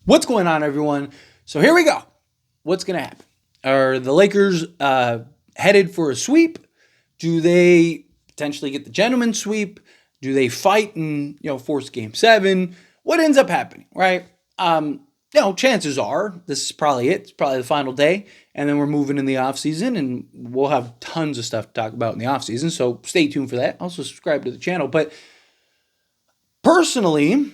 What's going on, everyone? So here we go. What's going to happen? Are the Lakers headed for a sweep? Do they potentially get the gentleman's sweep? Do they fight and force Game 7? What ends up happening, right? Chances are this is probably it. It's probably the final day, and then we're moving in the offseason, and we'll have tons of stuff to talk about in the offseason. So stay tuned for that. Also subscribe to the channel. But personally,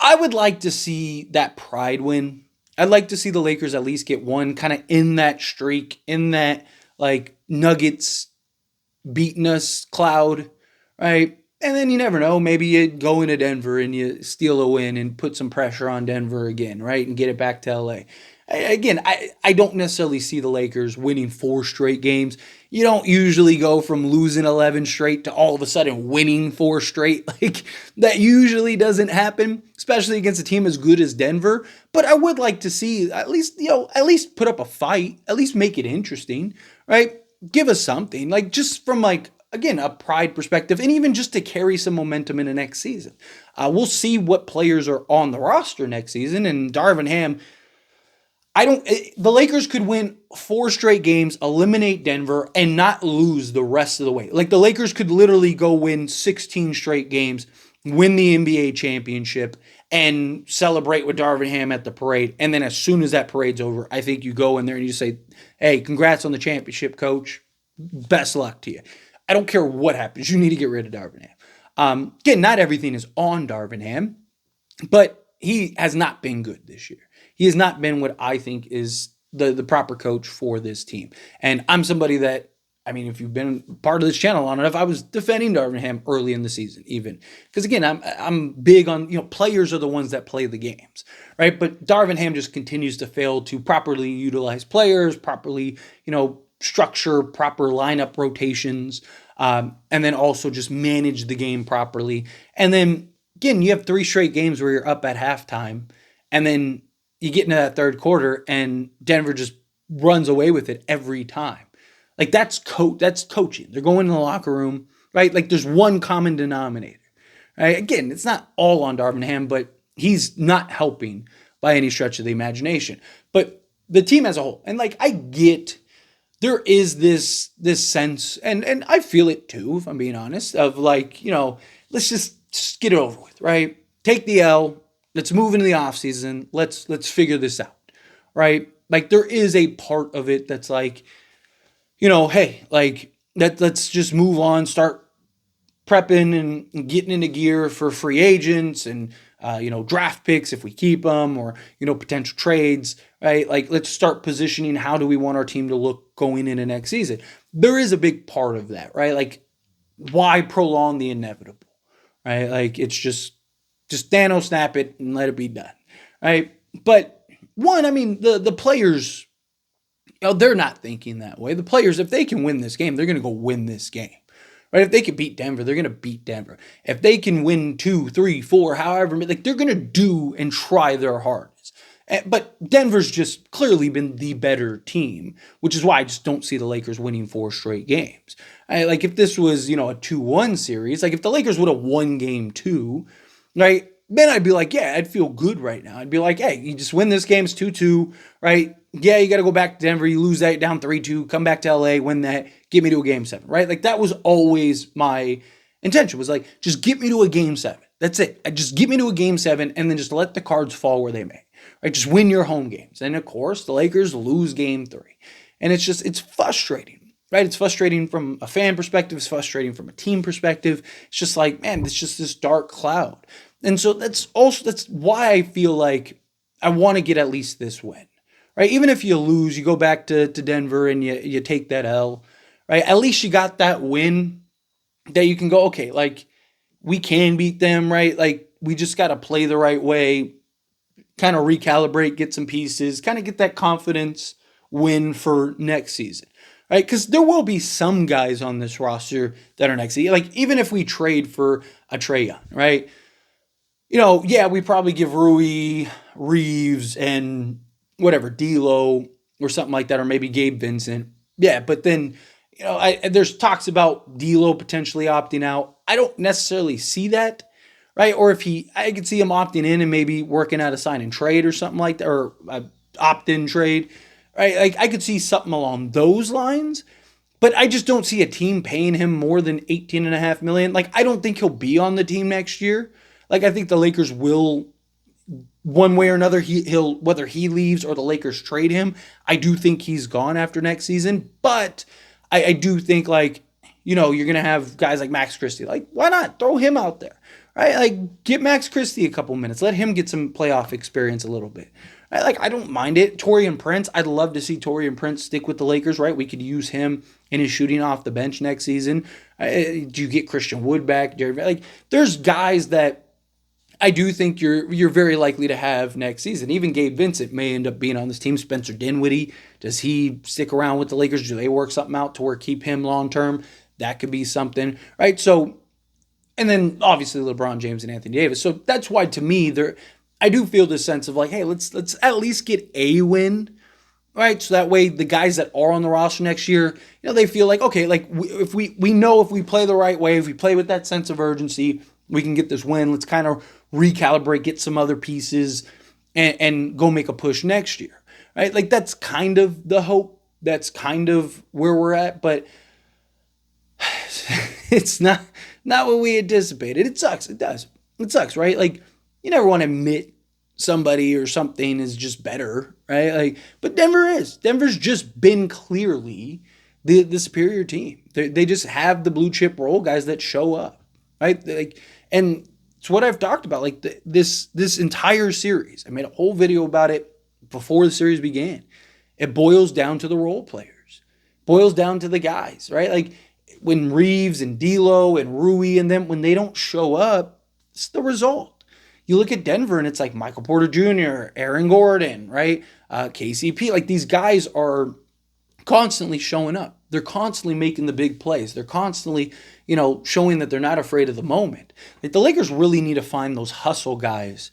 I would like to see that pride win. I'd like to see the Lakers at least get one kind of in that streak, in that like Nuggets beating us cloud, right? And then you never know. Maybe you go into Denver and you steal a win and put some pressure on Denver again, right? And get it back to LA. Again, I don't necessarily see the Lakers winning 4 straight games. You don't usually go from losing 11 straight to all of a sudden winning 4 straight. Like, that usually doesn't happen, especially against a team as good as Denver. But I would like to see at least put up a fight, at least make it interesting, right? Give us something, like just from again, a pride perspective, and even just to carry some momentum in the next season. We'll see what players are on the roster next season, and Darvin Ham. The Lakers could win 4 straight games, eliminate Denver, and not lose the rest of the way. Like, the Lakers could literally go win 16 straight games, win the NBA championship, and celebrate with Darvin Ham at the parade. And then as soon as that parade's over, I think you go in there and you say, hey, congrats on the championship, coach. Best luck to you. I don't care what happens. You need to get rid of Darvin Ham. Again, not everything is on Darvin Ham, but he has not been good this year. He has not been what I think is the proper coach for this team. And I'm somebody that, if you've been part of this channel long enough, I was defending Darvin Ham early in the season, even. Because again, I'm big on, players are the ones that play the games, right? But Darvin Ham just continues to fail to properly utilize players, properly, structure proper lineup rotations, and then also just manage the game properly. And then, again, you have 3 straight games where you're up at halftime, and then you get into that third quarter and Denver just runs away with it every time. Like, that's coaching. They're going in the locker room, right? Like, there's one common denominator, right? Again, it's not all on Darvin Ham, but he's not helping by any stretch of the imagination. But the team as a whole, and I get there is this sense, and I feel it too, if I'm being honest, of let's just get it over with, right? Take the L. Let's move into the offseason. Let's figure this out, right? Like, there is a part of it that's hey, let's just move on, start prepping and getting into gear for free agents and, draft picks if we keep them, or, potential trades, right? Like, let's start positioning how do we want our team to look going into next season. There is a big part of that, right? Like, why prolong the inevitable, right? Like, it's just Thanos snap it and let it be done, right? But one, the players, they're not thinking that way. The players, if they can win this game, they're going to go win this game, right? If they can beat Denver, they're going to beat Denver. If they can win 2, 3, 4, however, they're going to do and try their hardest. But Denver's just clearly been the better team, which is why I just don't see the Lakers winning 4 straight games. If this was, a 2-1 series, if the Lakers would have won game 2, right, then I'd be like, yeah, I'd feel good right now. I'd be like, hey, you just win this game, it's 2-2, right? Yeah, you got to go back to Denver. You lose that down 3-2, come back to LA, win that, get me to a game 7, right? That was always my intention, was just get me to a game 7. That's it. Just get me to a game 7 and then just let the cards fall where they may, right? Just win your home games. And of course, the Lakers lose game 3. And it's frustrating. Right? It's frustrating from a fan perspective. It's frustrating from a team perspective. It's just man, it's just this dark cloud. And so that's why I feel like I want to get at least this win, right? Even if you lose, you go back to Denver and you take that L, right? At least you got that win that you can go, okay, we can beat them, right? We just got to play the right way, kind of recalibrate, get some pieces, kind of get that confidence win for next season. Right, because there will be some guys on this roster that are next. Even if we trade for a Trae Young, right? We probably give Rui, Reeves, and whatever, D'Lo or something like that, or maybe Gabe Vincent. Yeah, but then, there's talks about D'Lo potentially opting out. I don't necessarily see that, right? Or if I could see him opting in and maybe working out a sign and trade or something like that, or a opt-in trade, right? Like I could see something along those lines. But I just don't see a team paying him more than 18.5 million. Like I don't think he'll be on the team next year. Like I think the Lakers will, one way or another, he'll, whether he leaves or the Lakers trade him, I do think he's gone after next season. But I do think, like, you're gonna have guys like Max Christie. Like, why not throw him out there? Right? Like, get Max Christie a couple minutes. Let him get some playoff experience a little bit. Right? Like, I don't mind it. Taurean Prince, I'd love to see Taurean Prince stick with the Lakers, right? We could use him in his shooting off the bench next season. Do you get Christian Wood back? Like, there's guys that I do think you're very likely to have next season. Even Gabe Vincent may end up being on this team. Spencer Dinwiddie, does he stick around with the Lakers? Do they work something out to where keep him long term? That could be something, right? So, and then obviously LeBron James and Anthony Davis. So that's why, to me, I do feel this sense of like, hey, let's at least get a win, right? So that way the guys that are on the roster next year, they feel like, okay, like if we know if we play the right way, if we play with that sense of urgency, we can get this win. Let's kind of recalibrate, get some other pieces, and go make a push next year, right? Like that's kind of the hope. That's kind of where we're at, but it's not what we anticipated. It sucks. It does. It sucks, right? Like you never want to admit somebody or something is just better, right? Like, but Denver's just been clearly the superior team. They just have the blue chip role guys that show up, right? Like, and it's what I've talked about. Like this entire series, I made a whole video about it before the series began. It boils down to the role players, boils down to the guys, right? Like when Reeves and D'Lo and Rui and them, when they don't show up, it's the result. You look at Denver and it's like Michael Porter Jr., Aaron Gordon, right? KCP, like these guys are constantly showing up. They're constantly making the big plays. They're constantly, showing that they're not afraid of the moment. Like the Lakers really need to find those hustle guys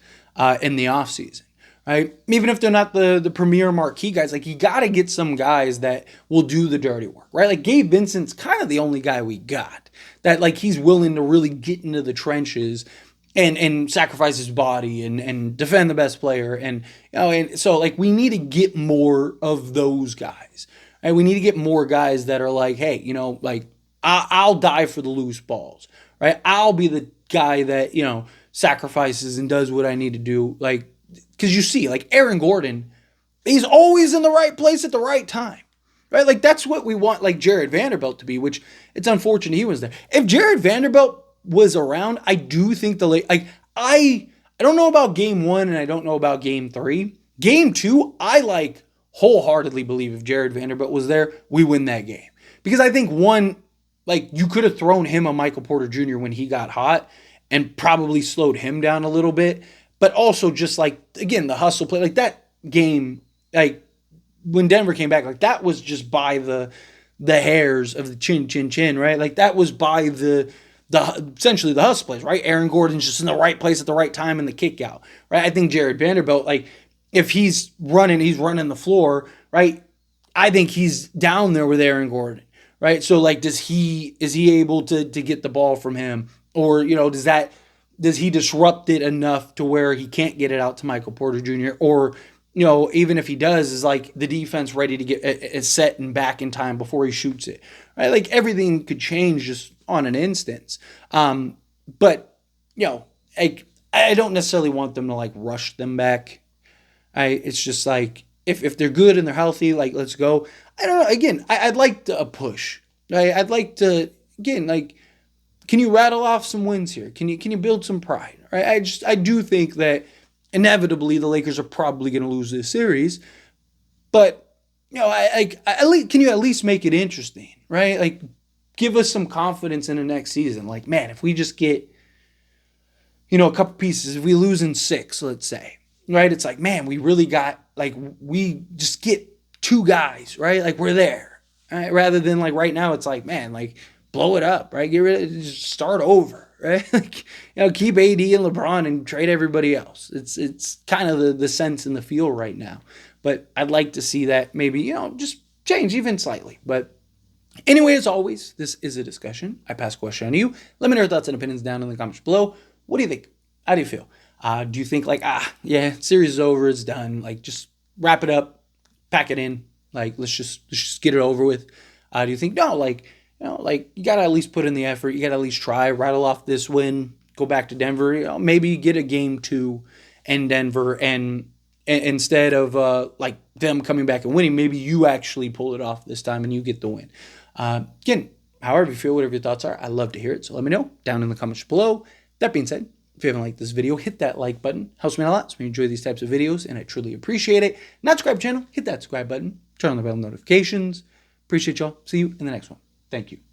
in the offseason, right? Even if they're not the premier marquee guys, like you got to get some guys that will do the dirty work, right? Like Gabe Vincent's kind of the only guy we got that like he's willing to really get into the trenches and sacrifice his body and defend the best player. And so like we need to get more of those guys. Right? We need to get more guys that are like, hey, like I'll die for the loose balls, right? I'll be the guy that, sacrifices and does what I need to do. Like, because you see, like Aaron Gordon, he's always in the right place at the right time, right? Like that's what we want, like Jared Vanderbilt to be, which it's unfortunate he was there. If Jared Vanderbilt was around, I do think I don't know about game 1 and I don't know about game 3. Game 2, I wholeheartedly believe if Jared Vanderbilt was there, we win that game. Because I think one, like you could have thrown him a Michael Porter Jr. when he got hot and probably slowed him down a little bit. But also just like, again, the hustle play, like that game, like when Denver came back, like that was just by the hairs of the chin, right? Like that was by the essentially the hustle plays, right? Aaron Gordon's just in the right place at the right time in the kick out, right? I think Jared Vanderbilt, like if he's running the floor, right? I think he's down there with Aaron Gordon, right? So like, is he able to get the ball from him, or does he disrupt it enough to where he can't get it out to Michael Porter Jr. or even if he does, is like the defense ready to get it set and back in time before he shoots it, right? Like everything could change just on an instance. But I don't necessarily want them to like rush them back. It's just like if they're good and they're healthy, like let's go. I don't know. Again, I'd like a push. Right? I'd like to again like. Can you rattle off some wins here? Can you build some pride? Right? I do think that inevitably the Lakers are probably going to lose this series, but at least, can you at least make it interesting? Right? Like give us some confidence in the next season. Like man, if we just get a couple pieces, if we lose in 6, let's say, right? It's like man, we really got like we just get 2 guys, right? Like we're there, right? Rather than like right now, it's like man, like. Blow it up, right? Get rid of it, just start over, right? Like, keep AD and LeBron and trade everybody else. It's kind of the sense and the feel right now. But I'd like to see that maybe, just change even slightly. But anyway, as always, this is a discussion. I pass the question on to you. Let me know your thoughts and opinions down in the comments below. What do you think? How do you feel? Do you think like, yeah, series is over, it's done. Like just wrap it up, pack it in. Like let's just get it over with. Do you think no, like like you gotta at least put in the effort. You gotta at least try, rattle off this win, go back to Denver. Maybe get a game 2 in Denver, and instead of like them coming back and winning, maybe you actually pull it off this time and you get the win. Again, however you feel, whatever your thoughts are, I love to hear it. So let me know down in the comments below. That being said, if you haven't liked this video, hit that like button. Helps me out a lot. So we enjoy these types of videos, and I truly appreciate it. Not subscribe to the channel, hit that subscribe button. Turn on the bell notifications. Appreciate y'all. See you in the next one. Thank you.